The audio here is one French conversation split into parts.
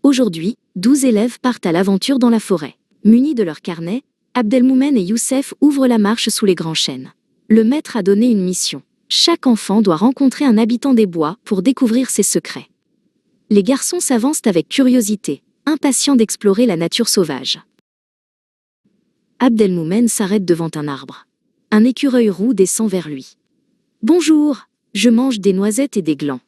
Aujourd'hui, 12 élèves partent à l'aventure dans la forêt. Munis de leur carnet, Abdelmoumen et Youssef ouvrent la marche sous les grands chênes. Le maître a donné une mission. Chaque enfant doit rencontrer un habitant des bois pour découvrir ses secrets. Les garçons s'avancent avec curiosité, impatients d'explorer la nature sauvage. Abdelmoumen s'arrête devant un arbre. Un écureuil roux descend vers lui. « Bonjour, je mange des noisettes et des glands.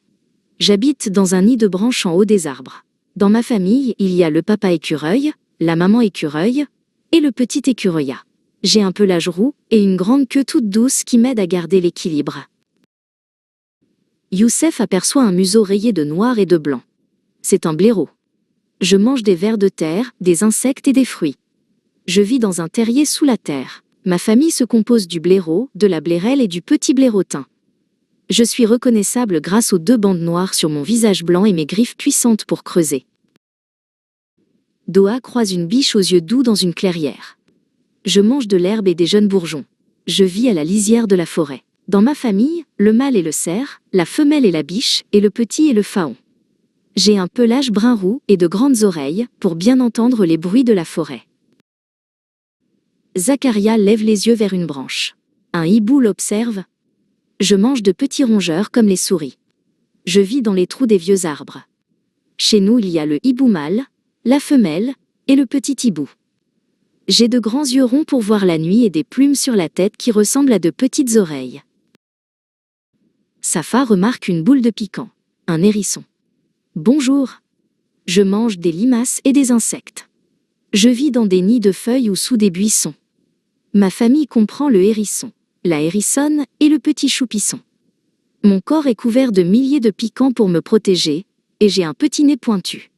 J'habite dans un nid de branches en haut des arbres. Dans ma famille, il y a le papa écureuil, la maman écureuil et le petit écureuillat. J'ai un pelage roux et une grande queue toute douce qui m'aide à garder l'équilibre. » Youssef aperçoit un museau rayé de noir et de blanc. C'est un blaireau. Je mange des vers de terre, des insectes et des fruits. Je vis dans un terrier sous la terre. Ma famille se compose du blaireau, de la blairelle et du petit blaireautin. Je suis reconnaissable grâce aux 2 bandes noires sur mon visage blanc et mes griffes puissantes pour creuser. Doha croise une biche aux yeux doux dans une clairière. Je mange de l'herbe et des jeunes bourgeons. Je vis à la lisière de la forêt. Dans ma famille, le mâle est le cerf, la femelle est la biche et le petit est le faon. J'ai un pelage brun roux et de grandes oreilles pour bien entendre les bruits de la forêt. Zacharia lève les yeux vers une branche. Un hibou l'observe. Je mange de petits rongeurs comme les souris. Je vis dans les trous des vieux arbres. Chez nous, il y a le hibou mâle, la femelle et le petit hibou. J'ai de grands yeux ronds pour voir la nuit et des plumes sur la tête qui ressemblent à de petites oreilles. Safa remarque une boule de piquant, un hérisson. Bonjour. Je mange des limaces et des insectes. Je vis dans des nids de feuilles ou sous des buissons. Ma famille comprend le hérisson, la hérissonne et le petit choupisson. Mon corps est couvert de milliers de piquants pour me protéger, et j'ai un petit nez pointu.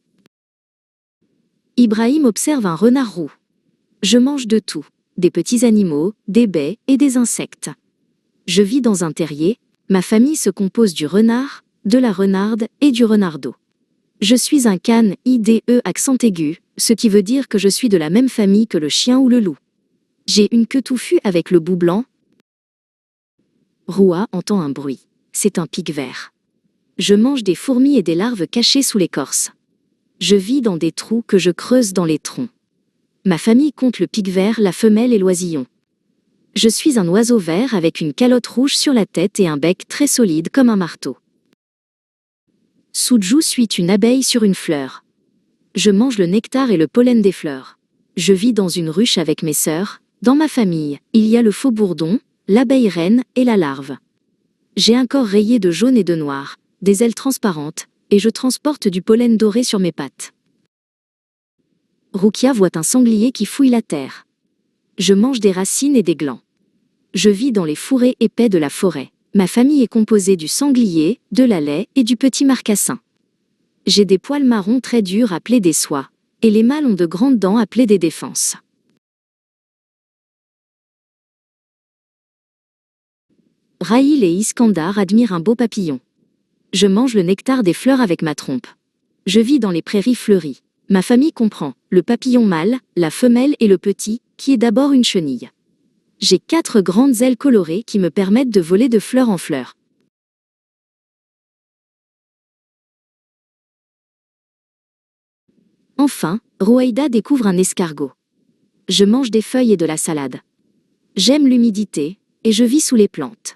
Ibrahim observe un renard roux. Je mange de tout, des petits animaux, des baies et des insectes. Je vis dans un terrier, ma famille se compose du renard, de la renarde et du renardeau. Je suis un cane IDE accent aigu, ce qui veut dire que je suis de la même famille que le chien ou le loup. J'ai une queue touffue avec le bout blanc. Roua entend un bruit. C'est un pic-vert. Je mange des fourmis et des larves cachées sous l'écorce. Je vis dans des trous que je creuse dans les troncs. Ma famille compte le pic-vert, la femelle et l'oisillon. Je suis un oiseau vert avec une calotte rouge sur la tête et un bec très solide comme un marteau. Soudjou suit une abeille sur une fleur. Je mange le nectar et le pollen des fleurs. Je vis dans une ruche avec mes sœurs. Dans ma famille, il y a le faux bourdon, l'abeille reine et la larve. J'ai un corps rayé de jaune et de noir, des ailes transparentes, et je transporte du pollen doré sur mes pattes. Rukia voit un sanglier qui fouille la terre. Je mange des racines et des glands. Je vis dans les fourrés épais de la forêt. Ma famille est composée du sanglier, de la laie et du petit marcassin. J'ai des poils marrons très durs appelés des soies, et les mâles ont de grandes dents appelées des défenses. Rahil et Iskandar admirent un beau papillon. Je mange le nectar des fleurs avec ma trompe. Je vis dans les prairies fleuries. Ma famille comprend le papillon mâle, la femelle et le petit, qui est d'abord une chenille. J'ai 4 grandes ailes colorées qui me permettent de voler de fleur en fleur. Enfin, Rouaïda découvre un escargot. Je mange des feuilles et de la salade. J'aime l'humidité, et je vis sous les plantes.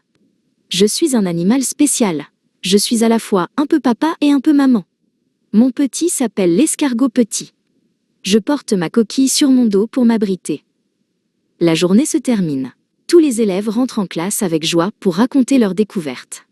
Je suis un animal spécial. Je suis à la fois un peu papa et un peu maman. Mon petit s'appelle l'escargot petit. Je porte ma coquille sur mon dos pour m'abriter. La journée se termine. Tous les élèves rentrent en classe avec joie pour raconter leur découverte.